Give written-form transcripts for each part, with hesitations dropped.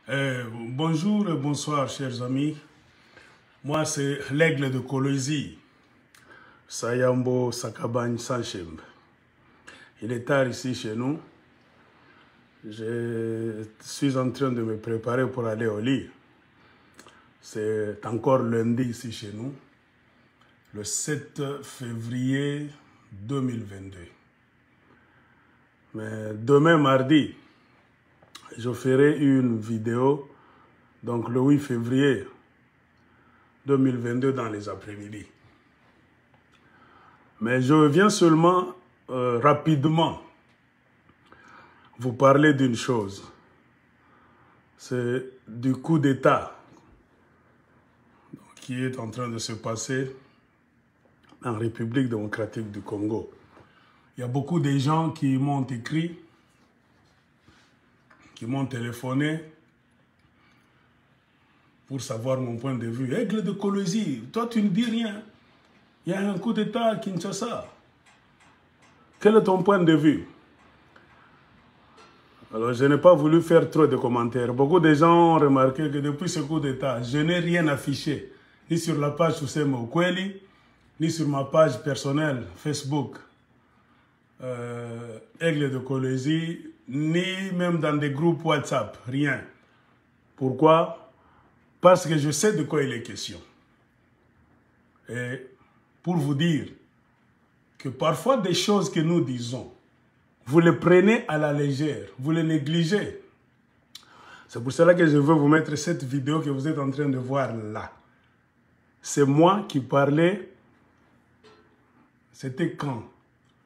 Bonjour et bonsoir, chers amis. Moi, c'est l'aigle de Kolwezi, Sayambo Sakaban Sanchembe. Il est tard ici chez nous. Je suis en train de me préparer pour aller au lit. C'est encore lundi ici chez nous, le 7 février 2022. Mais demain, mardi, je ferai une vidéo, donc le 8 février 2022 dans les après-midi. Mais je viens seulement rapidement vous parler d'une chose. C'est du coup d'État qui est en train de se passer en République démocratique du Congo. Il y a beaucoup de gens qui m'ont écrit, qui m'ont téléphoné pour savoir mon point de vue. Aigle de Kolwezi, toi tu ne dis rien. Il y a un coup d'État à Kinshasa. Quel est ton point de vue? Alors je n'ai pas voulu faire trop de commentaires. Beaucoup de gens ont remarqué que depuis ce coup d'État, je n'ai rien affiché, ni sur la page Toussaint Okweli, ni sur ma page personnelle Facebook, Aigle de Kolwezi, ni même dans des groupes WhatsApp, rien. Pourquoi? Parce que je sais de quoi il est question. Et pour vous dire que parfois des choses que nous disons, vous les prenez à la légère, vous les négligez. C'est pour cela que je veux vous mettre cette vidéo que vous êtes en train de voir là. C'est moi qui parlais. C'était quand?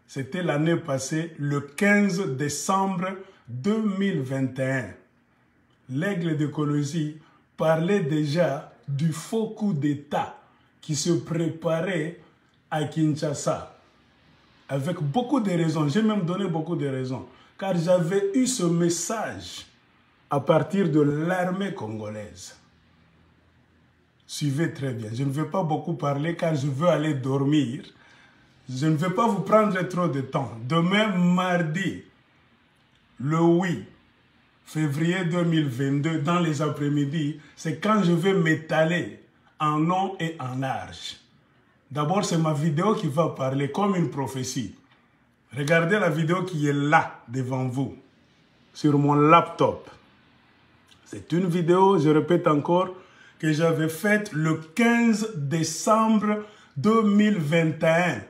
C'était l'année passée, le 15 décembre 2021. L'aigle de Kolwezi parlait déjà du faux coup d'État qui se préparait à Kinshasa. Avec beaucoup de raisons, j'ai même donné beaucoup de raisons, car j'avais eu ce message à partir de l'armée congolaise. Suivez très bien, je ne vais pas beaucoup parler car je veux aller dormir. Je ne vais pas vous prendre trop de temps. Demain, mardi, le 8 février 2022, dans les après-midi, c'est quand je vais m'étaler en long et en large. D'abord, c'est ma vidéo qui va parler comme une prophétie. Regardez la vidéo qui est là, devant vous, sur mon laptop. C'est une vidéo, je répète encore, que j'avais faite le 15 décembre 2021,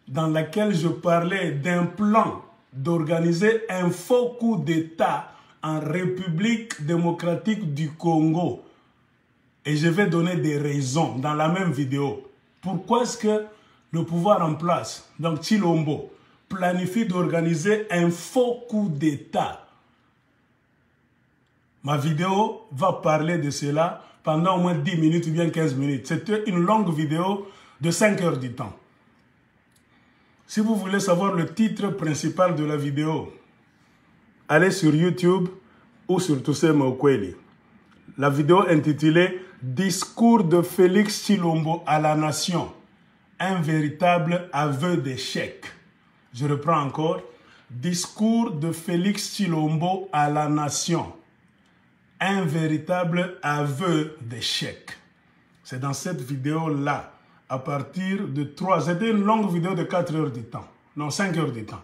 dans laquelle je parlais d'un plan d'organiser un faux coup d'État en République démocratique du Congo. Et je vais donner des raisons dans la même vidéo. Pourquoi est-ce que le pouvoir en place, donc Tshilombo, planifie d'organiser un faux coup d'État? Ma vidéo va parler de cela pendant au moins 10 minutes ou bien 15 minutes. C'était une longue vidéo de 5 heures du temps. Si vous voulez savoir le titre principal de la vidéo, allez sur YouTube ou sur Toussaint Okweli. La vidéo intitulée « Discours de Félix Tshilombo à la nation, un véritable aveu d'échec ». Je reprends encore. « Discours de Félix Tshilombo à la nation, un véritable aveu d'échec ». C'est dans cette vidéo-là, à partir de 3... C'était une longue vidéo de 4 heures du temps. Non, 5 heures du temps.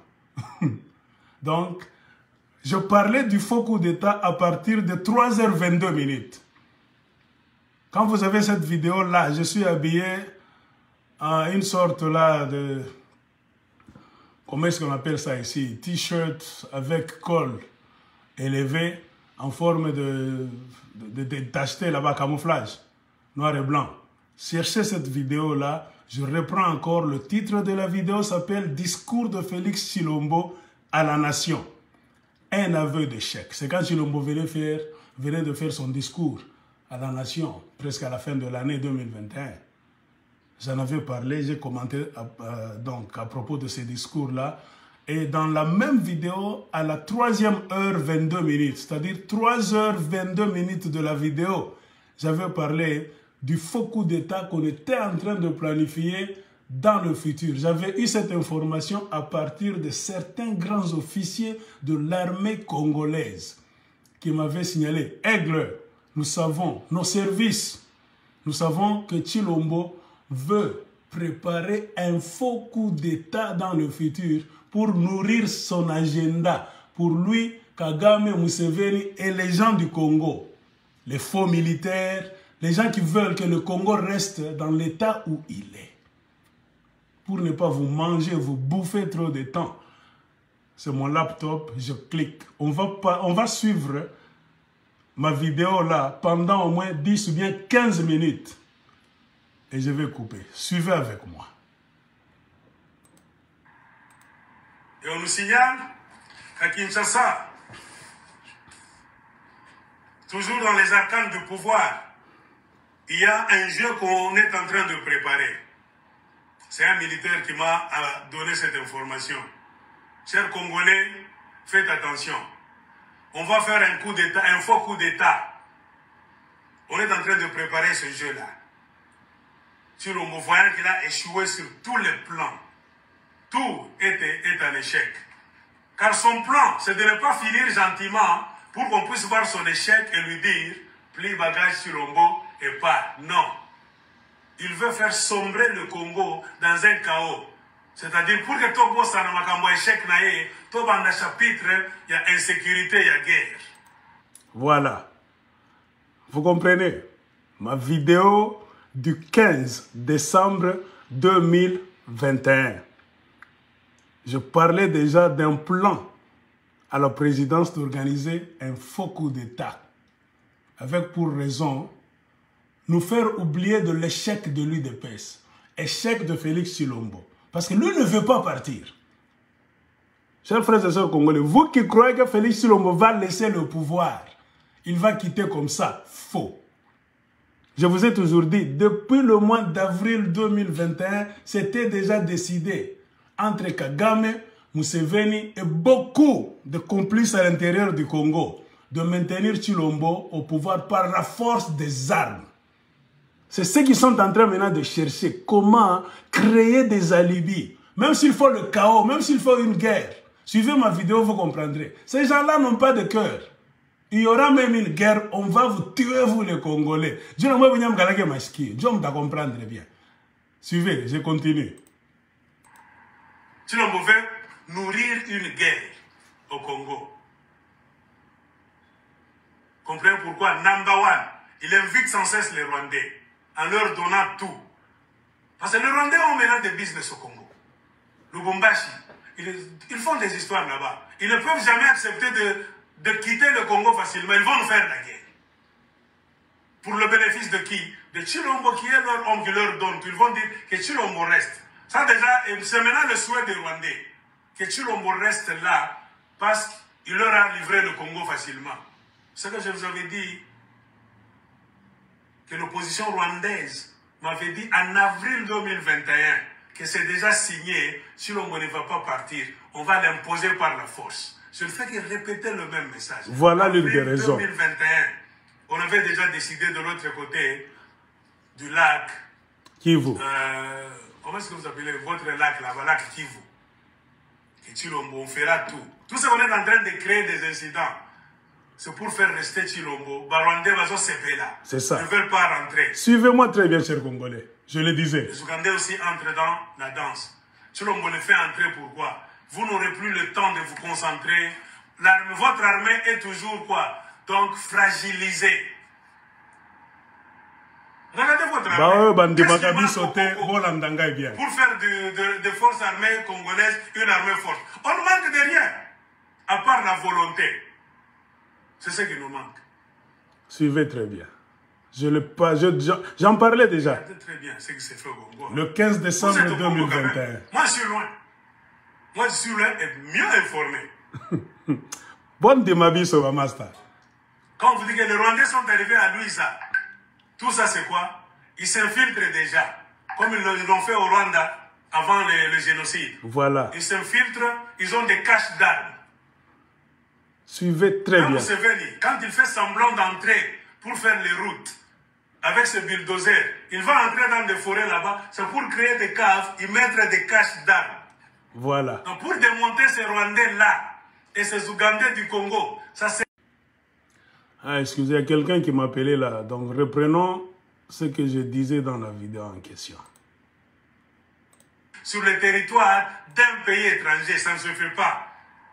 Donc, je parlais du faux coup d'État à partir de 3h22 minutes. Quand vous avez cette vidéo-là, je suis habillé en une sorte là de... Comment est-ce qu'on appelle ça ici? T-shirt avec col élevé en forme de tacheté là-bas, camouflage, noir et blanc. Cherchez cette vidéo-là. Je reprends encore. Le titre de la vidéo s'appelle « Discours de Félix Tshilombo à la nation. Un aveu d'échec ». C'est quand Tshilombo venait de faire son discours à la nation, presque à la fin de l'année 2021. J'en avais parlé, j'ai commenté donc à propos de ces discours-là. Et dans la même vidéo, à la 3e heure 22 minutes, c'est-à-dire 3h22 minutes de la vidéo, j'avais parlé du faux coup d'État qu'on était en train de planifier dans le futur. J'avais eu cette information à partir de certains grands officiers de l'armée congolaise qui m'avait signalé, Aigle, nous savons, nos services, nous savons que Tshilombo veut préparer un faux coup d'État dans le futur pour nourrir son agenda. Pour lui, Kagame, Museveni et les gens du Congo, les faux militaires, les gens qui veulent que le Congo reste dans l'état où il est. Pour ne pas vous manger, vous bouffer trop de temps. C'est mon laptop, je clique. On va suivre ma vidéo là pendant au moins 10 ou bien 15 minutes. Et je vais couper. Suivez avec moi. Et on nous signale qu'à Kinshasa, toujours dans les arcanes du pouvoir, il y a un jeu qu'on est en train de préparer. C'est un militaire qui m'a donné cette information. Chers Congolais, faites attention. On va faire un coup d'État, un faux coup d'État. On est en train de préparer ce jeu-là. Tshilombo, voyant qu'il a échoué sur tous les plans. Tout est un échec. Car son plan, c'est de ne pas finir gentiment pour qu'on puisse voir son échec et lui dire « plie bagage Tshilombo et pas ». Non. Il veut faire sombrer le Congo dans un chaos. C'est-à-dire, pour que tout bosse dans makambo échec naé, tout dans le chapitre, il y a insécurité, il y a guerre. Voilà. Vous comprenez? Ma vidéo du 15 décembre 2021. Je parlais déjà d'un plan à la présidence d'organiser un faux coup d'État. Avec pour raison nous faire oublier de l'échec de l'UDPS, échec de Félix Tshilombo. Parce que lui ne veut pas partir. Chers frères et sœurs congolais, vous qui croyez que Félix Tshilombo va laisser le pouvoir, il va quitter comme ça, faux. Je vous ai toujours dit, depuis le mois d'avril 2021, c'était déjà décidé entre Kagame, Museveni et beaucoup de complices à l'intérieur du Congo de maintenir Tshilombo au pouvoir par la force des armes. C'est ceux qui sont en train maintenant de chercher comment créer des alibis. Même s'il faut le chaos, même s'il faut une guerre. Suivez ma vidéo, vous comprendrez. Ces gens-là n'ont pas de cœur. Il y aura même une guerre, on va vous tuer, vous les Congolais. Je ne vais pas vous comprendre bien. Suivez, je continue. Tshilombo veut nourrir une guerre au Congo. Comprenez pourquoi number one, il invite sans cesse les Rwandais en leur donnant tout. Parce que les Rwandais ont maintenant des business au Congo. Lubumbashi, ils font des histoires là-bas. Ils ne peuvent jamais accepter de quitter le Congo facilement. Ils vont nous faire la guerre. Pour le bénéfice de qui? De Tshilombo qui est leur homme qui leur donne. Ils vont dire que Tshilombo reste. Ça déjà, c'est maintenant le souhait des Rwandais. Que Tshilombo reste là parce qu'il leur a livré le Congo facilement. Ce que je vous avais dit, que l'opposition rwandaise m'avait dit en avril 2021 que c'est déjà signé, Tshilombo ne va pas partir, on va l'imposer par la force. Je ne fais que répéter le même message. Voilà l'une des raisons. En 2021, on avait déjà décidé de l'autre côté du lac Kivu. Comment est-ce que vous appelez votre lac là-bas, lac Kivu? Que Tshilombo, on fera tout. Tout ce qu'on est en train de créer des incidents, c'est pour faire rester Tshilombo. Barwandais va se là. C'est ça. Ils ne veulent pas rentrer. Suivez-moi très bien, chers Congolais. Je le disais. Les Ougandais aussi entrent dans la danse. Tshilombo le fait entrer pourquoi? Vous n'aurez plus le temps de vous concentrer. Votre armée est toujours quoi? Donc fragilisée. Regardez votre armée. Pour faire de forces armées congolaises une armée forte. On ne manque de rien. À part la volonté. C'est ce qui nous manque. Suivez très bien. J'en parlais déjà. Très bien, ce qui s'est fait au Congo. Le 15 décembre 2021. Moi, je suis loin. Moi, je suis loin et mieux informé. Bonne démabie, Master. Quand vous dites que les Rwandais sont arrivés à Louisa, tout ça, c'est quoi? Ils s'infiltrent déjà. Comme ils l'ont fait au Rwanda avant le génocide. Voilà. Ils s'infiltrent, ils ont des caches d'armes. Suivez très bien. Quand il fait semblant d'entrer pour faire les routes avec ce bulldozer, il va entrer dans des forêts là-bas, c'est pour créer des caves, y mettre des caches d'armes. Voilà. Donc pour démonter ces Rwandais-là et ces Ougandais du Congo, ça c'est... Ah, excusez, il y a quelqu'un qui m'appelait là. Donc, reprenons ce que je disais dans la vidéo en question. Sur le territoire d'un pays étranger, ça ne se fait pas.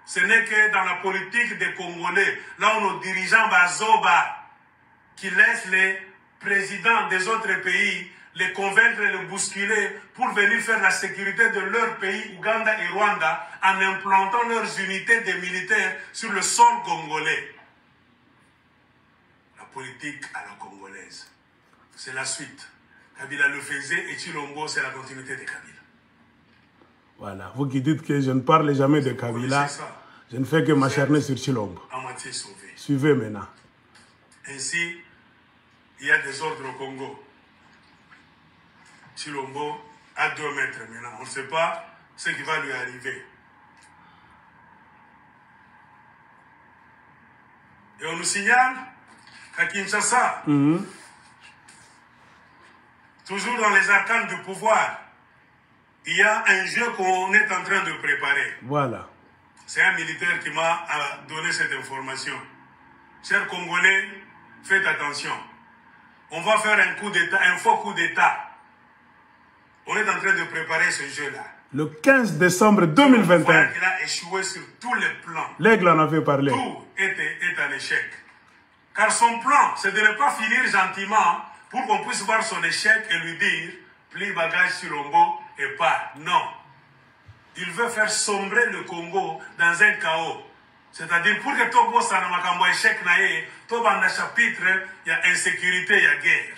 Ce n'est que dans la politique des Congolais, là où nos dirigeants Bazoba, qui laissent les présidents des autres pays les convaincre et les bousculer pour venir faire la sécurité de leur pays, Ouganda et Rwanda, en implantant leurs unités de militaires sur le sol congolais. La politique à la congolaise. C'est la suite. Kabila le faisait et Chilombo, c'est la continuité de Kabila. Voilà, vous qui dites que je ne parle jamais de Kabila, je ne fais que m'acharner sur Chilombo. En moitié sauvé. Suivez maintenant. Ainsi, il y a des ordres au Congo. Chilombo à 2 mètres maintenant. On ne sait pas ce qui va lui arriver. Et on nous signale qu'à Kinshasa, toujours dans les arcanes du pouvoir, il y a un jeu qu'on est en train de préparer. Voilà. C'est un militaire qui m'a donné cette information. Chers Congolais, faites attention. On va faire un coup d'État, un faux coup d'État. On est en train de préparer ce jeu-là. Le 15 décembre 2021. Il a échoué sur tous les plans. L'aigle en avait parlé. Tout est un échec. Car son plan, c'est de ne pas finir gentiment pour qu'on puisse voir son échec et lui dire plie bagage sur Chilombo et pas. Non. Il veut faire sombrer le Congo dans un chaos. C'est-à-dire, pour que Togo Sanamakambo échec naïe, tout dans le chapitre, il y a insécurité, il y a guerre.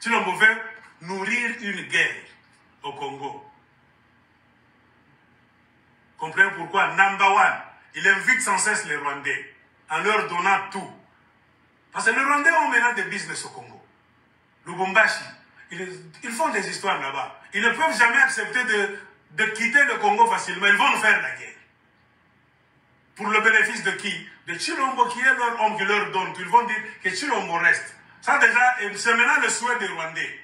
Chilombo veut nourrir une guerre au Congo. Comprenez pourquoi number one, il invite sans cesse les Rwandais en leur donnant tout. Parce que les Rwandais ont maintenant des business au Congo. Lubumbashi, ils font des histoires là-bas. Ils ne peuvent jamais accepter de quitter le Congo facilement. Ils vont nous faire la guerre. Pour le bénéfice de qui? De Chilombo qui est leur homme qui leur donne. Ils vont dire que Chilombo reste. Ça déjà, c'est maintenant le souhait des Rwandais.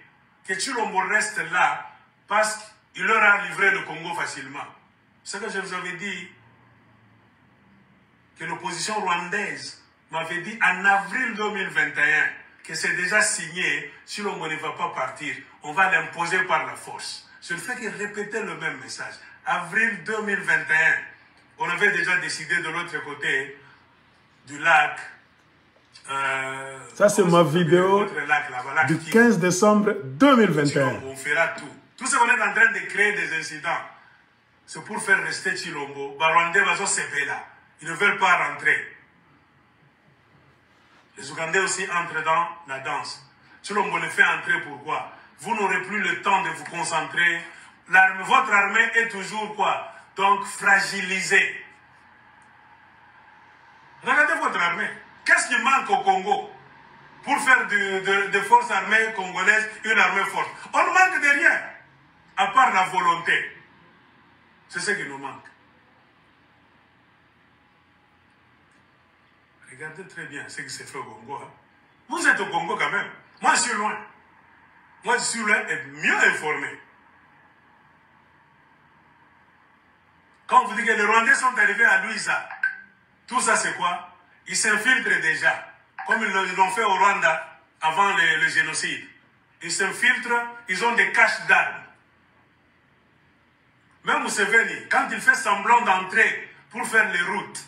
Que Chilombo reste là parce qu'il leur a livré le Congo facilement. C'est ce que je vous avais dit, que l'opposition rwandaise m'avait dit en avril 2021 que c'est déjà signé, Chilombo ne va pas partir, on va l'imposer par la force. Je ne fais que répéter le même message. Avril 2021, on avait déjà décidé de l'autre côté du lac. Ça, c'est ma vidéo du 15 décembre 2021. On fera tout. Tout ce qu'on est en train de créer des incidents, c'est pour faire rester Chilombo. Barwandais va se là. Ils ne veulent pas rentrer. Les Ougandais aussi entrent dans la danse. Chilombo le fait entrer pourquoi? Vous n'aurez plus le temps de vous concentrer. Votre armée est toujours quoi? Donc fragilisée. Regardez votre armée. Qu'est-ce qui manque au Congo pour faire de forces armées congolaises une armée forte? On ne manque de rien, à part la volonté. C'est ce qui nous manque. Regardez très bien ce qui s'est fait au Congo. Hein. Vous êtes au Congo quand même. Moi, je suis loin. Moi, je suis loin et mieux informé. Quand on vous dit que les Rwandais sont arrivés à Louisa, tout ça c'est quoi? Ils s'infiltrent déjà, comme ils l'ont fait au Rwanda avant le génocide. Ils s'infiltrent, ils ont des caches d'armes. Même Museveni, quand il fait semblant d'entrer pour faire les routes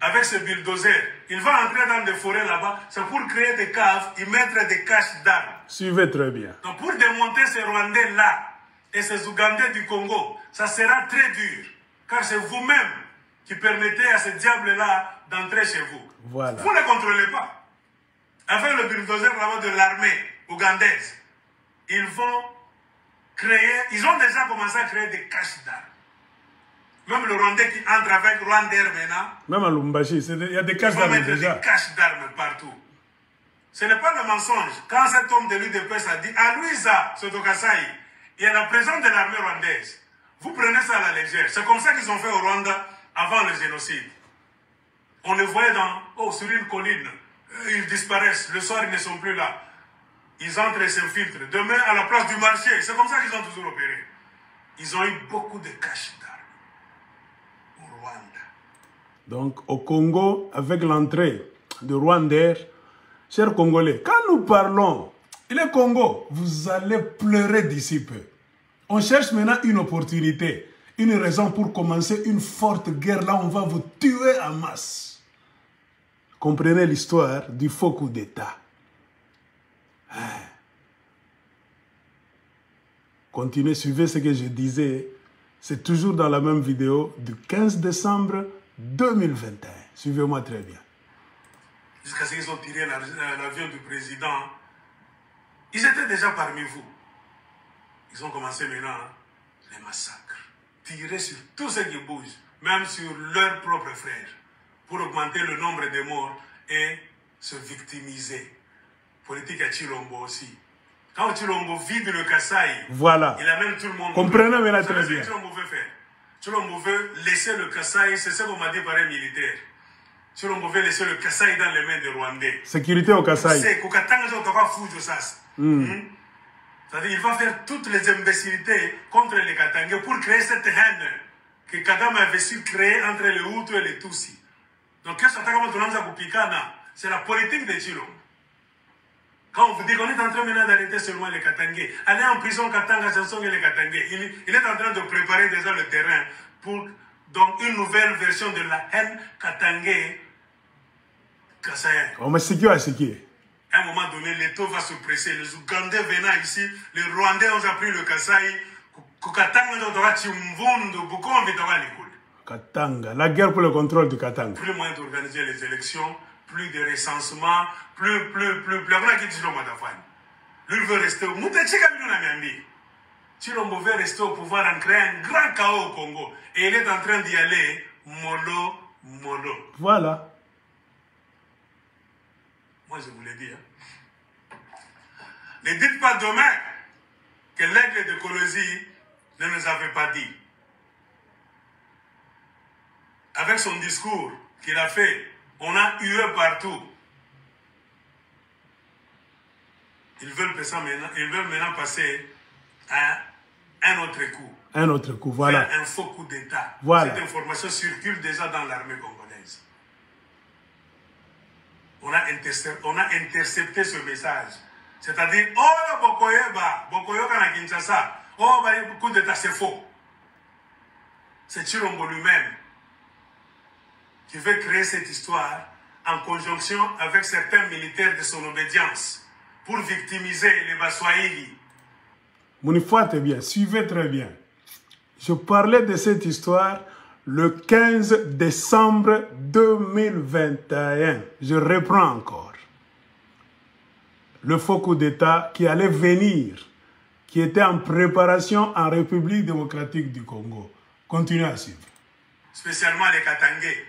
avec ce bulldozer, il va entrer dans des forêts là-bas, c'est pour créer des caves, y mettre des caches d'armes. Suivez très bien. Donc pour démonter ces Rwandais-là et ces Ougandais du Congo, ça sera très dur. Car c'est vous-même qui permettez à ces diables-là d'entrer chez vous. Voilà. Vous ne les contrôlez pas. Avec le bulldozer là-bas de l'armée ougandaise, ils vont créer, ils ont déjà commencé à créer des caches d'armes. Même le Rwandais qui entre avec Rwanda maintenant, même à Lubumbashi, il y a des caches d'armes d'armes déjà. Des caches d'armes partout. Ce n'est pas le mensonge. Quand cet homme de l'UDPS a dit à Louisa Sotokasai, il y a la présence de l'armée rwandaise. Vous prenez ça à la légère. C'est comme ça qu'ils ont fait au Rwanda avant le génocide. On les voyait sur une colline. Ils disparaissent. Le soir, ils ne sont plus là. Ils entrent et s'infiltrent. Demain, à la place du marché, c'est comme ça qu'ils ont toujours opéré. Ils ont eu beaucoup de caches d'armes au Rwanda. Donc, au Congo, avec l'entrée de Rwandair. Chers Congolais, quand nous parlons, il est Congo, vous allez pleurer d'ici peu. On cherche maintenant une opportunité, une raison pour commencer une forte guerre. Là, on va vous tuer en masse. Comprenez l'histoire du faux coup d'État. Continuez, suivez ce que je disais. C'est toujours dans la même vidéo du 15 décembre 2021. Suivez-moi très bien. Jusqu'à ce qu'ils ont tiré l'avion du président, ils étaient déjà parmi vous. Ils ont commencé maintenant les massacres. Tirer sur tout ce qui bouge, même sur leurs propres frères, pour augmenter le nombre de morts et se victimiser. Politique à Chilombo aussi. Quand Chilombo vide le Kasaï, voilà. Il amène tout le monde. Comprenez maintenant très bien. Chilombo veut faire. Chilombo veut laisser le Kasaï, c'est ce qu'on m'a dit par un militaire. Chilombo veut laisser le Kasaï dans les mains des Rwandais. Sécurité au Kasaï. C'est c'est-à-dire il va faire toutes les imbécilités contre les Katangais pour créer cette haine que Kagame avait su créer entre les Hutus et les Tutsis. Donc, c'est la politique de Chilombo. Quand on vous dit qu'on est en train maintenant d'arrêter seulement les Katangais, aller en prison Katanga, Chanson et les Katangais, il est en train de préparer déjà le terrain pour donc une nouvelle version de la haine Katangais Kassaïen. On me sécure à sécure. À un moment donné, l'État va se presser. Les Ougandais venant ici, les Rwandais ont appris le Kasaï. Katanga, la guerre pour le contrôle du Katanga. Plus moyen d'organiser les élections, plus de recensement, plus. Lui veut rester au Chilombo veut rester au pouvoir en créant un grand chaos au Congo. Et il est en train d'y aller mollo. Voilà. Moi, je vous l'ai dit. Ne dites pas demain que l'aigle de Kolosi ne nous avait pas dit. Avec son discours qu'il a fait, on a hué partout. Ils veulent maintenant passer à un autre coup. Un autre coup, voilà. Faire un faux coup d'État. Voilà. Cette information circule déjà dans l'armée congolaise. On a intercepté ce message. C'est-à-dire, oh, Bokoyoka na Kinshasa, oh, coup d'État, c'est faux. C'est Chilombo lui-même qui veut créer cette histoire en conjonction avec certains militaires de son obédience pour victimiser les Baswahili. Mounifoate bien, suivez très bien. Je parlais de cette histoire le 15 décembre 2021. Je reprends encore. Le faux coup d'État qui allait venir, qui était en préparation en République démocratique du Congo. Continuez à suivre. Spécialement les Katangais,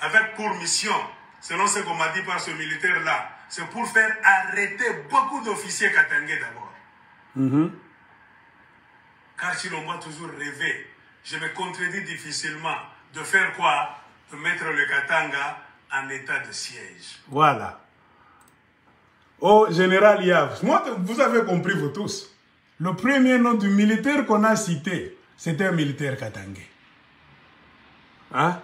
avec pour mission, selon ce qu'on m'a dit par ce militaire-là, c'est pour faire arrêter beaucoup d'officiers Katangais d'abord. Car Chilombo a toujours rêvé, je me contredis difficilement, de faire quoi? De mettre le Katanga en état de siège. Voilà. Oh, général Yav, moi, vous avez compris, vous tous. Le premier nom du militaire qu'on a cité, c'était un militaire katangais. Hein?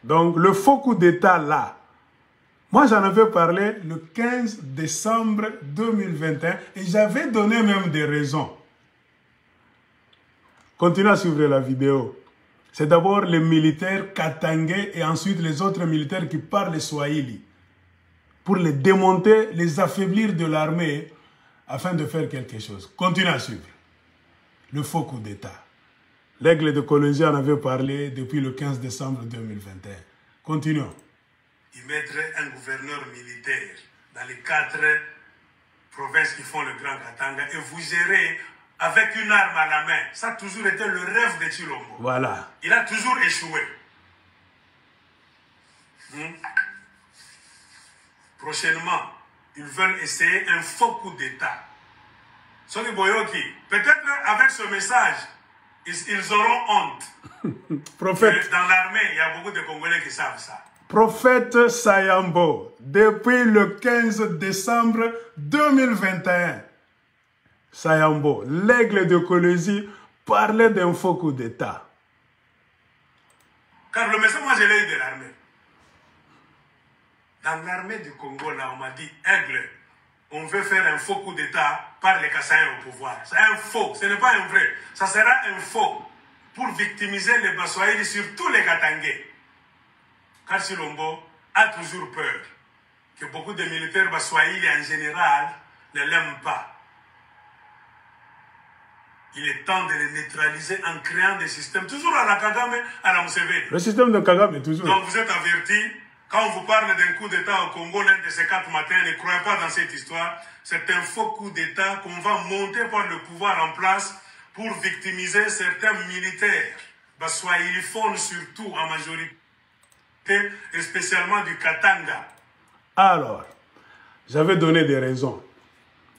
Donc, le faux coup d'État là, moi j'en avais parlé le 15 décembre 2021 et j'avais donné même des raisons. Continuez à suivre la vidéo. C'est d'abord les militaires katangais et ensuite les autres militaires qui parlent swahili. Pour les démonter, les affaiblir de l'armée afin de faire quelque chose. Continuez à suivre. Le faux coup d'État. L'aigle de Kolosi en avait parlé depuis le 15 décembre 2021. Continuons. Il mettrait un gouverneur militaire dans les 4 provinces qui font le Grand Katanga et vous gérez avec une arme à la main. Ça a toujours été le rêve de Chilombo. Voilà. Il a toujours échoué. Prochainement, ils veulent essayer un faux coup d'État. Soni Boyoki, peut-être avec ce message, ils auront honte. Prophète. Dans l'armée, il y a beaucoup de Congolais qui savent ça. Prophète Sayambo, depuis le 15 décembre 2021, Sayambo, l'aigle de Kolosi, parlait d'un faux coup d'État. Car le message, moi, je l'ai eu de l'armée. Dans l'armée du Congo, là, on m'a dit, Aigle, on veut faire un faux coup d'État par les Kassaïens au pouvoir. C'est un faux, ce n'est pas un vrai. Ça sera un faux pour victimiser les Baswahili, surtout les Katangais. Car Chilombo a toujours peur que beaucoup de militaires Baswahili en général ne l'aiment pas. Il est temps de les neutraliser en créant des systèmes, toujours à la Kagame, à la Museveni. Le système de Kagame, toujours. Donc vous êtes avertis, quand on vous parle d'un coup d'État au Congo, l'un de ces 4 matins, ne croyez pas dans cette histoire. C'est un faux coup d'État qu'on va monter par le pouvoir en place pour victimiser certains militaires. Baswahiliphones surtout, en majorité, et spécialement du Katanga. Alors, j'avais donné des raisons.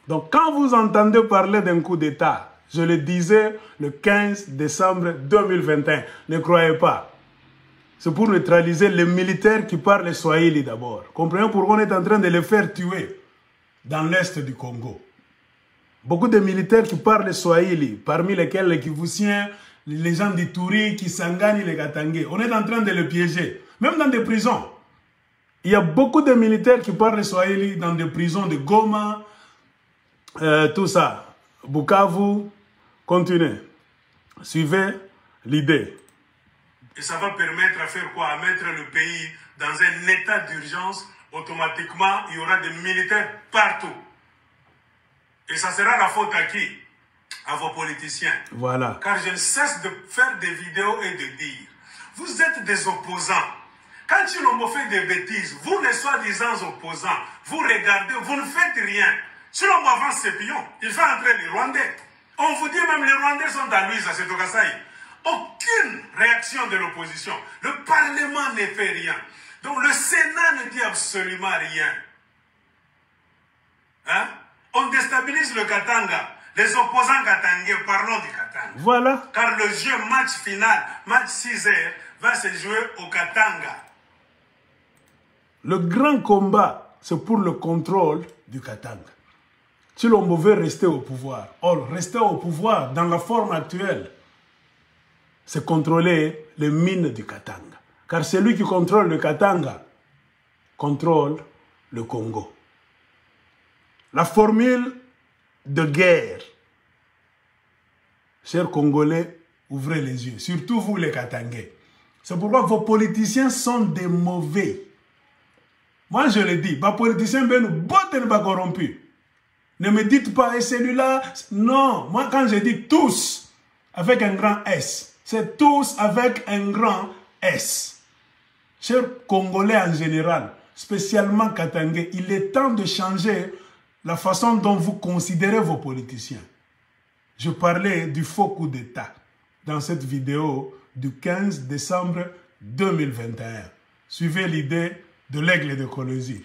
Donc, quand vous entendez parler d'un coup d'État, je le disais le 15 décembre 2021, ne croyez pas. C'est pour neutraliser les militaires qui parlent Swahili d'abord. Comprenez pourquoi on est en train de les faire tuer dans l'est du Congo. Beaucoup de militaires qui parlent Swahili, parmi lesquels les Kivusiens, les gens d'Ituri, Kisangani, les Katangais. On est en train de les piéger, même dans des prisons. Il y a beaucoup de militaires qui parlent Swahili dans des prisons de Goma, tout ça. Bukavu, continuez. Suivez l'idée. Et ça va permettre à faire quoi? À mettre le pays dans un état d'urgence. Automatiquement, il y aura des militaires partout. Et ça sera la faute à qui? À vos politiciens. Voilà. Car je ne cesse de faire des vidéos et de dire, vous êtes des opposants. Quand Chilombo fait des bêtises, vous les soi-disant opposants, vous regardez, vous ne faites rien. Chilombo avance ses pions, il fait entrer les Rwandais. On vous dit même les Rwandais sont à lui, à Setokasai. Aucune réaction de l'opposition. Le Parlement ne fait rien. Donc le Sénat ne dit absolument rien. Hein? On déstabilise le Katanga. Les opposants katangais, parlons du Katanga. Voilà. Car le jeu match final, match 6 heures, va se jouer au Katanga. Le grand combat, c'est pour le contrôle du Katanga. Chilombo veut rester au pouvoir. Or, rester au pouvoir dans la forme actuelle, c'est contrôler les mines du Katanga. Car celui qui contrôle le Katanga contrôle le Congo. La formule de guerre, chers Congolais, ouvrez les yeux, surtout vous les Katangais. C'est pourquoi vos politiciens sont des mauvais. Moi je le dis, vos politiciens ben nous pas corrompus. Ne me dites pas, et celui-là, non. Moi quand je dis tous, avec un grand S, c'est tous avec un grand S. Chers Congolais en général, spécialement Katangais, il est temps de changer la façon dont vous considérez vos politiciens. Je parlais du faux coup d'État dans cette vidéo du 15 décembre 2021. Suivez l'idée de l'aigle de Kolosi.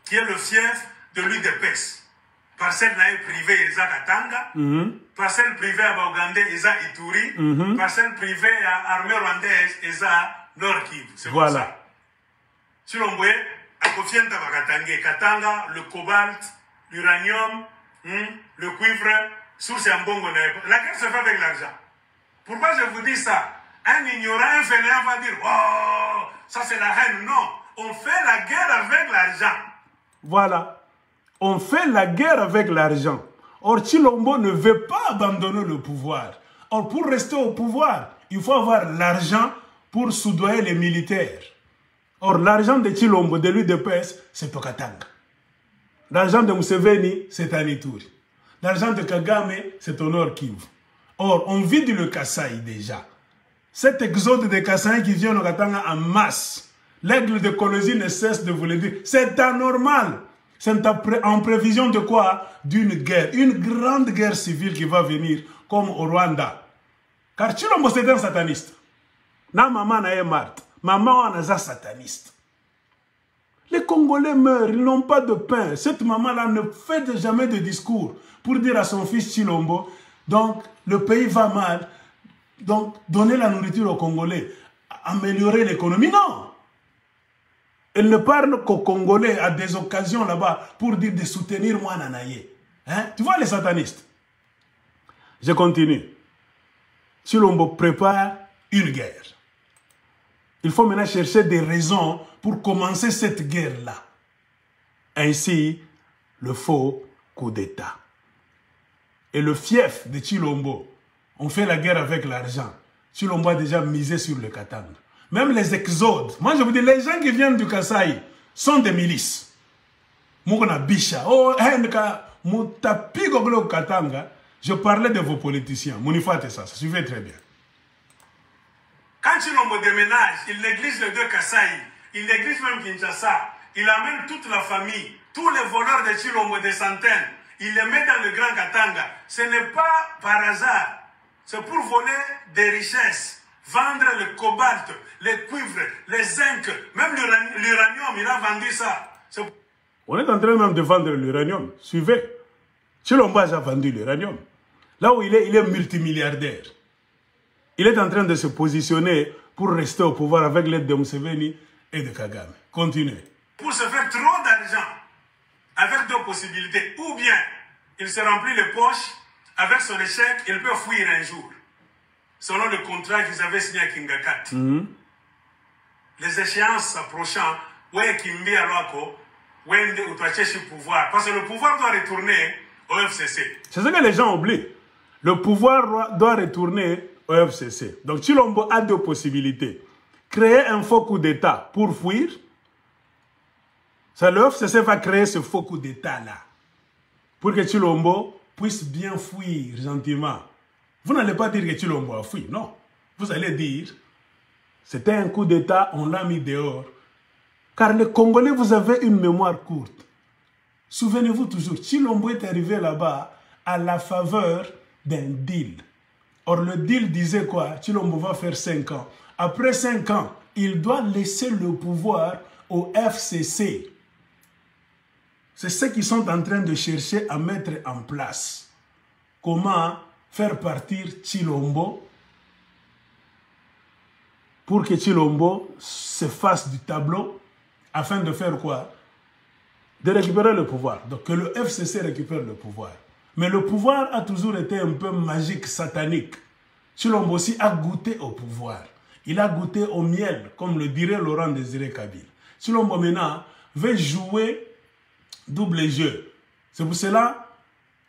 Qui est le fief de l'UDPS. Parcelle privée, Eza Katanga. Parcelle privée à Baugandais, Eza Ituri. Parcelle privée à armée rwandaise, Eza Nord Kivu. C'est voilà. Comme ça. Si l'on voit, à Kofienta Katanga, Katanga, le cobalt, l'uranium, le cuivre, source en bongo. La guerre se fait avec l'argent. Pourquoi je vous dis ça? Un ignorant, un fainéant va dire, oh, ça c'est la haine. Non, on fait la guerre avec l'argent. Voilà. On fait la guerre avec l'argent. Or, Chilombo ne veut pas abandonner le pouvoir. Or, pour rester au pouvoir, il faut avoir l'argent pour soudoyer les militaires. Or, l'argent de Chilombo, de l'UDPS, c'est au Katanga. L'argent de Museveni, c'est à Ituri. L'argent de Kagame, c'est au Nord Kivu. Or, on vide le Kasaï déjà. Cet exode des Kasaïs qui vient au Katanga en masse, l'aigle de Kolosi ne cesse de vous le dire. C'est anormal. C'est en prévision de quoi? D'une guerre. Une grande guerre civile qui va venir, comme au Rwanda. Car Chilombo, c'est un sataniste. Na maman na Marthe. Maman est un sataniste. Les Congolais meurent, ils n'ont pas de pain. Cette maman-là ne fait jamais de discours pour dire à son fils Chilombo, donc le pays va mal, donc donner la nourriture aux Congolais, améliorer l'économie. Non! Elle ne parle qu'aux Congolais à des occasions là-bas pour dire de soutenir moi Nanaye. Hein? Tu vois les satanistes? Je continue. Chilombo prépare une guerre. Il faut maintenant chercher des raisons pour commencer cette guerre-là. Ainsi, le faux coup d'État. Et le fief de Tshilombo, on fait la guerre avec l'argent. Tshilombo a déjà misé sur le Katanga. Même les exodes. Moi, je vous dis, les gens qui viennent du Kasaï sont des milices. Moukona Bisha. Oh, Henka, Moutapi Goglo Katanga. Je parlais de vos politiciens. Mounifate ça suivait très bien. Quand Tshilombo déménage, il néglige les deux Kasaï. Il néglige même Kinshasa. Il amène toute la famille. Tous les voleurs de Tshilombo, des centaines. Il les met dans le Grand Katanga. Ce n'est pas par hasard. C'est pour voler des richesses. Vendre le cobalt, les cuivres, les zinc, même l'uranium, il a vendu ça. On est en train même de vendre l'uranium. Suivez. Tshilombo a vendu l'uranium. Là où il est multimilliardaire. Il est en train de se positionner pour rester au pouvoir avec l'aide de Museveni et de Kagame. Continuez. Pour se faire trop d'argent, avec deux possibilités. Ou bien, il se remplit les poches, avec son échec, il peut fuir un jour. Selon le contrat qu'ils avaient signé à Kingakat. Les échéances s'approchant, ouais, Kimbi Alwako, ouais, le pouvoir. Parce que le pouvoir doit retourner au FCC. C'est ce que les gens oublient. Le pouvoir doit retourner au FCC. Donc, Tshilombo a deux possibilités. Créer un faux coup d'État pour fuir. Ça, le FCC va créer ce faux coup d'État-là. Pour que Tshilombo puisse bien fuir gentiment. Vous n'allez pas dire que Tshilombo a fui, non. Vous allez dire, c'était un coup d'État, on l'a mis dehors. Car les Congolais, vous avez une mémoire courte. Souvenez-vous toujours, Tshilombo est arrivé là-bas à la faveur d'un deal. Or, le deal disait quoi? Tshilombo va faire 5 ans. Après 5 ans, il doit laisser le pouvoir au FCC. C'est ce qu'ils sont en train de chercher à mettre en place. Comment faire partir Tshilombo pour que Tshilombo se fasse du tableau afin de faire quoi? De récupérer le pouvoir. Donc que le FCC récupère le pouvoir. Mais le pouvoir a toujours été un peu magique, satanique. Tshilombo aussi a goûté au pouvoir. Il a goûté au miel, comme le dirait Laurent Désiré Kabila. Tshilombo maintenant veut jouer double jeu. C'est pour cela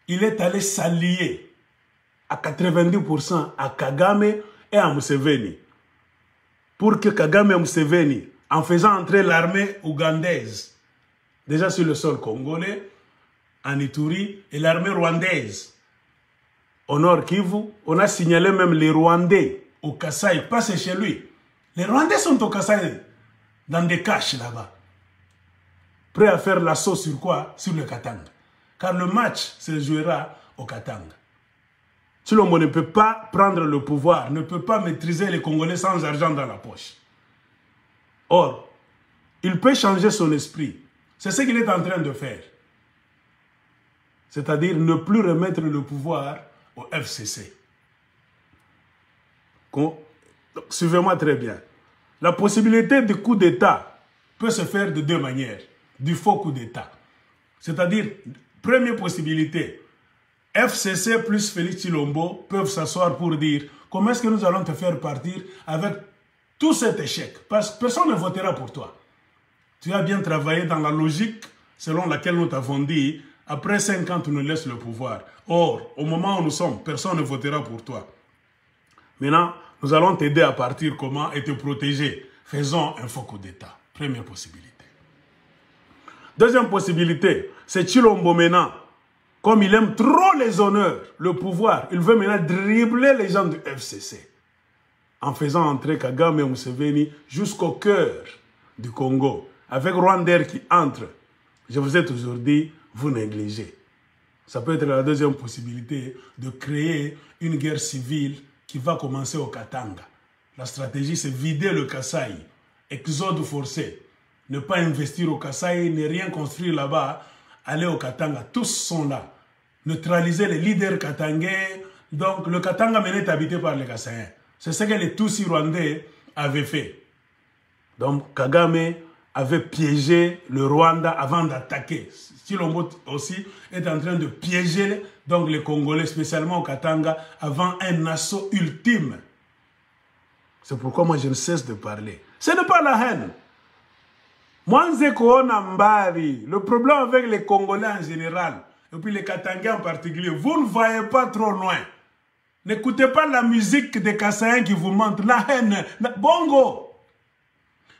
qu'il est allé s'allier à 90% à Kagame et à Museveni. Pour que Kagame et Museveni, en faisant entrer l'armée ougandaise, déjà sur le sol congolais, en Ituri, et l'armée rwandaise, au nord Kivu, on a signalé même les Rwandais au Kasaï, pas c'est chez lui. Les Rwandais sont au Kasaï, dans des caches là-bas, prêts à faire l'assaut sur quoi? Sur le Katanga. Car le match se jouera au Katanga. Tshilombo ne peut pas prendre le pouvoir, ne peut pas maîtriser les Congolais sans argent dans la poche. Or, il peut changer son esprit. C'est ce qu'il est en train de faire. C'est-à-dire ne plus remettre le pouvoir au FCC. Suivez-moi très bien. La possibilité de coup d'État peut se faire de deux manières. Du faux coup d'État. C'est-à-dire, première possibilité, FCC plus Félix Tshilombo peuvent s'asseoir pour dire comment est-ce que nous allons te faire partir avec tout cet échec. Parce que personne ne votera pour toi. Tu as bien travaillé dans la logique selon laquelle nous t'avons dit après 5 ans, tu nous laisses le pouvoir. Or, au moment où nous sommes, personne ne votera pour toi. Maintenant, nous allons t'aider à partir comment et te protéger. Faisons un faux coup d'État. Première possibilité. Deuxième possibilité, c'est Tshilombo maintenant. Comme il aime trop les honneurs, le pouvoir, il veut maintenant dribbler les gens du FCC. En faisant entrer Kagame et Museveni jusqu'au cœur du Congo. Avec Rwanda qui entre. Je vous ai toujours dit, vous négligez. Ça peut être la deuxième possibilité de créer une guerre civile qui va commencer au Katanga. La stratégie, c'est vider le Kasaï. Exode forcé. Ne pas investir au Kasaï, ne rien construire là-bas. Aller au Katanga. Tous sont là. Neutraliser les leaders katangais. Donc, le Katanga maintenant est habité par les Kasaïens. C'est ce que les Tutsis rwandais avaient fait. Donc, Kagame avait piégé le Rwanda avant d'attaquer. Tshilombo aussi est en train de piéger donc les Congolais, spécialement au Katanga, avant un assaut ultime. C'est pourquoi moi je ne cesse de parler. Ce n'est pas la haine. Moi, le problème avec les Congolais en général, et puis les Katangais en particulier, vous ne voyez pas trop loin. N'écoutez pas la musique des Kassaïens qui vous montre la haine. Bongo!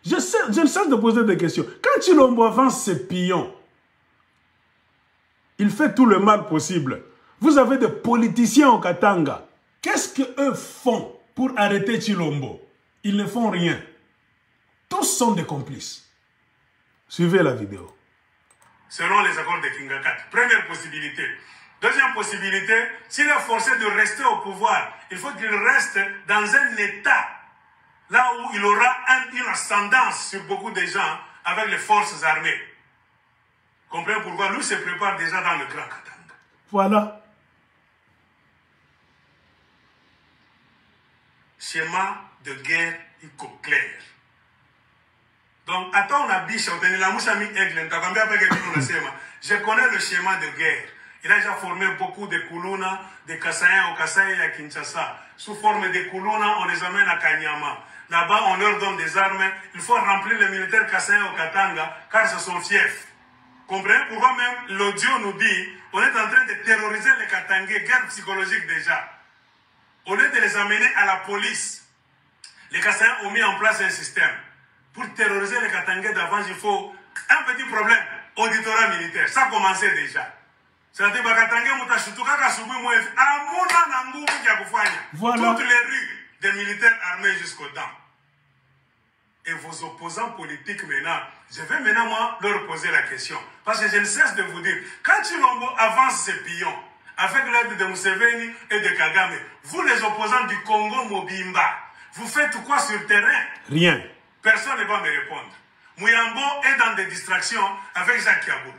Je ne cesse de poser des questions. Quand Tshilombo avance ses pions, il fait tout le mal possible. Vous avez des politiciens au Katanga. Qu'est-ce qu'eux font pour arrêter Tshilombo? Ils ne font rien. Tous sont des complices. Suivez la vidéo. Selon les accords de Kingakat, première possibilité. Deuxième possibilité, s'il est forcé de rester au pouvoir, il faut qu'il reste dans un état là où il aura une ascendance sur beaucoup de gens avec les forces armées. Comprenez pourquoi lui se prépare déjà dans le Grand Katanga. Voilà. Schéma de guerre clair. Donc, attends, on a biche, je connais le schéma de guerre. Il a déjà formé beaucoup de Kuluna, de Kassaïens au Kasaï et à Kinshasa. Sous forme de Kuluna, on les amène à Kanyama. Là-bas, on leur donne des armes. Il faut remplir les militaires Kassaïens au Katanga, car c'est son fief. Comprenez pourquoi même l'audio nous dit, on est en train de terroriser les Katangais, guerre psychologique déjà. Au lieu de les amener à la police, les Kassaïens ont mis en place un système. Pour terroriser les Katangais d'avant, il faut un petit problème, auditorat militaire. Ça a commencé déjà. C'est-à-dire que les Katangais ont voilà. Toutes les rues des militaires armés jusqu'aux dents. Et vos opposants politiques maintenant, je vais maintenant moi leur poser la question. Parce que je ne cesse de vous dire, quand Tshilombo avance ses pions, avec l'aide de Museveni et de Kagame, vous les opposants du Congo Mobimba, vous faites quoi sur le terrain? Rien. Personne ne va me répondre. Mouyambo est dans des distractions avec Jacques Kiaboul.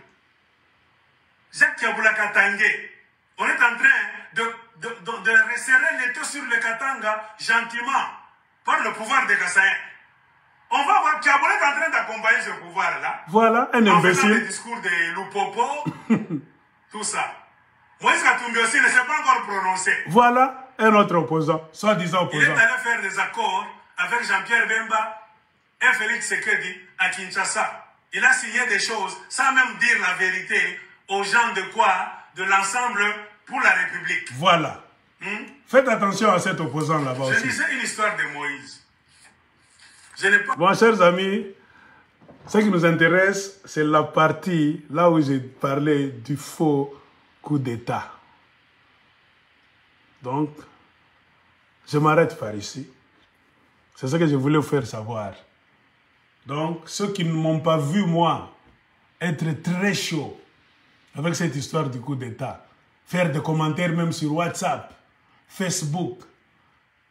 Jacques Kiaboul à Katangé. On est en train de resserrer les taux sur le Katanga gentiment par le pouvoir des Kassaïens. On va voir Kiaboul est en train d'accompagner ce pouvoir-là. Voilà, un imbécile. En faisant des discours de Lupopo, tout ça. Moïse Katumbi aussi ne s'est pas encore prononcé. Voilà un autre opposant, soi-disant opposant. Il est allé faire des accords avec Jean-Pierre Bemba et Félix Sekedi à Kinshasa. Il a signé des choses sans même dire la vérité aux gens de quoi? De l'ensemble pour la République. Voilà. Faites attention à cet opposant là-bas aussi. Je disais une histoire de Moïse. Je n'ai pas... Bon, chers amis, ce qui nous intéresse, c'est la partie là où j'ai parlé du faux coup d'État. Donc, je m'arrête par ici. C'est ce que je voulais vous faire savoir. Donc, ceux qui ne m'ont pas vu, moi, être très chaud avec cette histoire du coup d'État, faire des commentaires même sur WhatsApp, Facebook,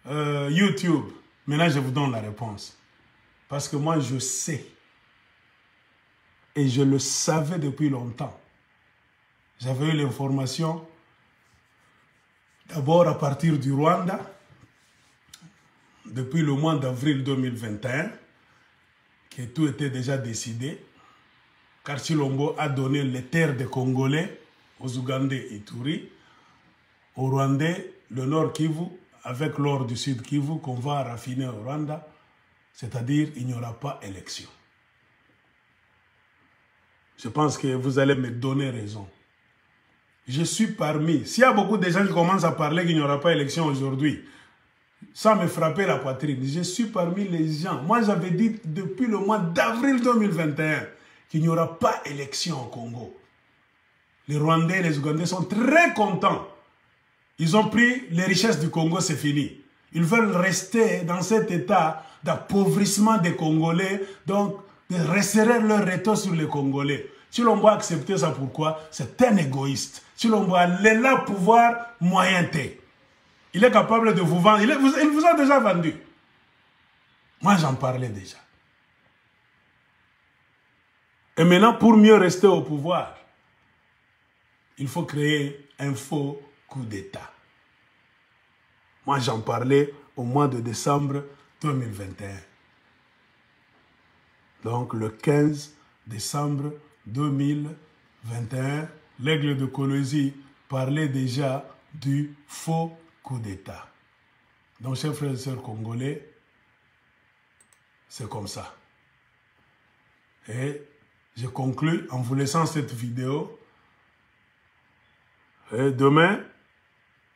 YouTube, maintenant je vous donne la réponse. Parce que moi, je sais, et je le savais depuis longtemps. J'avais eu l'information d'abord à partir du Rwanda, depuis le mois d'avril 2021, que tout était déjà décidé, car Tshilombo a donné les terres des Congolais aux Ougandais et Ituri, aux Rwandais, le Nord Kivu, avec l'or du Sud Kivu qu'on va raffiner au Rwanda, c'est-à-dire il n'y aura pas élection. Je pense que vous allez me donner raison. Je suis parmi... S'il y a beaucoup de gens qui commencent à parler qu'il n'y aura pas élection aujourd'hui, sans me frapper la poitrine, je suis parmi les gens. Moi, j'avais dit depuis le mois d'avril 2021 qu'il n'y aura pas élection au Congo. Les Rwandais et les Ougandais sont très contents. Ils ont pris les richesses du Congo, c'est fini. Ils veulent rester dans cet état d'appauvrissement des Congolais, donc de resserrer leur retour sur les Congolais. Tshilombo a accepté ça, pourquoi? C'est un égoïste. Tshilombo a là pouvoir moyenté. Il est capable de vous vendre. Il vous a déjà vendu. Moi, j'en parlais déjà. Et maintenant, pour mieux rester au pouvoir, il faut créer un faux coup d'État. Moi, j'en parlais au mois de décembre 2021. Donc, le 15 décembre 2021, l'Aigle de Colosie parlait déjà du faux coup d'État. Donc, chers frères et sœurs congolais, c'est comme ça. Et je conclus en vous laissant cette vidéo. Et demain,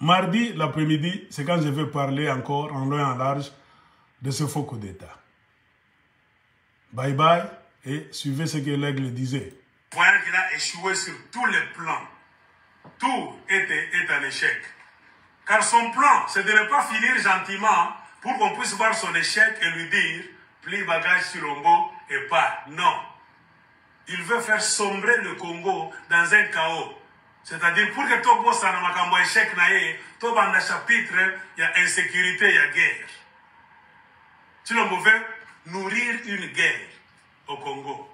mardi l'après-midi, c'est quand je vais parler encore en long et en large de ce faux coup d'État. Bye bye et suivez ce que l'aigle disait. Voyant qu'il a échoué sur tous les plans, tout est un échec. Car son plan, c'est de ne pas finir gentiment pour qu'on puisse voir son échec et lui dire plie bagage sur Lombo et pas. Non. Il veut faire sombrer le Congo dans un chaos. C'est-à-dire, pour que tout bosse dans makambo échec naé, tout dans le chapitre, il y a insécurité, il y a guerre. Si l'on veut nourrir une guerre au Congo.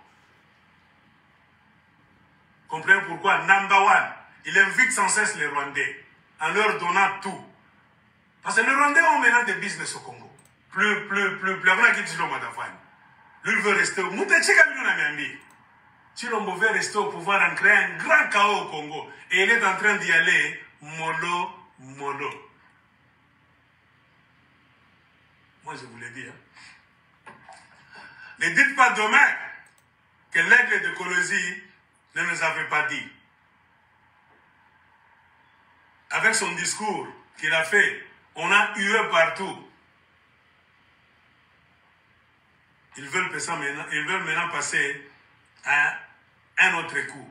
Comprenez pourquoi number one, il invite sans cesse les Rwandais en leur donnant tout. Parce que les Rwandais ont maintenant des business au Congo. Plus. Lui, il veut rester au Chilombo veut rester au pouvoir en créant un grand chaos au Congo. Et il est en train d'y aller mollo. Moi, je vous l'ai dit. Ne dites pas demain que l'aigle de Kolosi ne nous avait pas dit. Avec son discours qu'il a fait, on a hué partout. Ils veulent maintenant passer à un autre coup.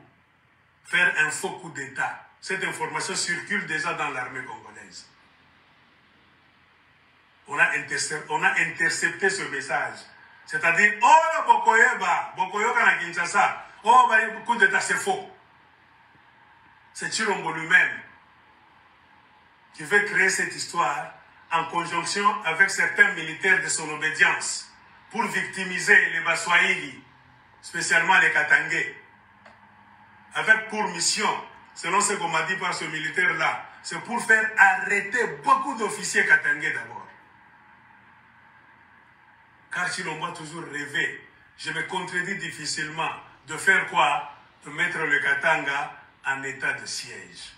Faire un faux coup d'État. Cette information circule déjà dans l'armée congolaise. On a intercepté ce message. C'est-à-dire, oh, Bokoyoka na Kinshasa, oh, coup d'État, c'est faux. C'est Chilombo lui-même qui veut créer cette histoire en conjonction avec certains militaires de son obédience pour victimiser les Baswahili, spécialement les Katangais, avec pour mission, selon ce qu'on m'a dit par ce militaire-là, c'est pour faire arrêter beaucoup d'officiers Katangais d'abord. Car Chilombo a toujours rêvé, je me contredis difficilement, de faire quoi? De mettre le Katanga en état de siège.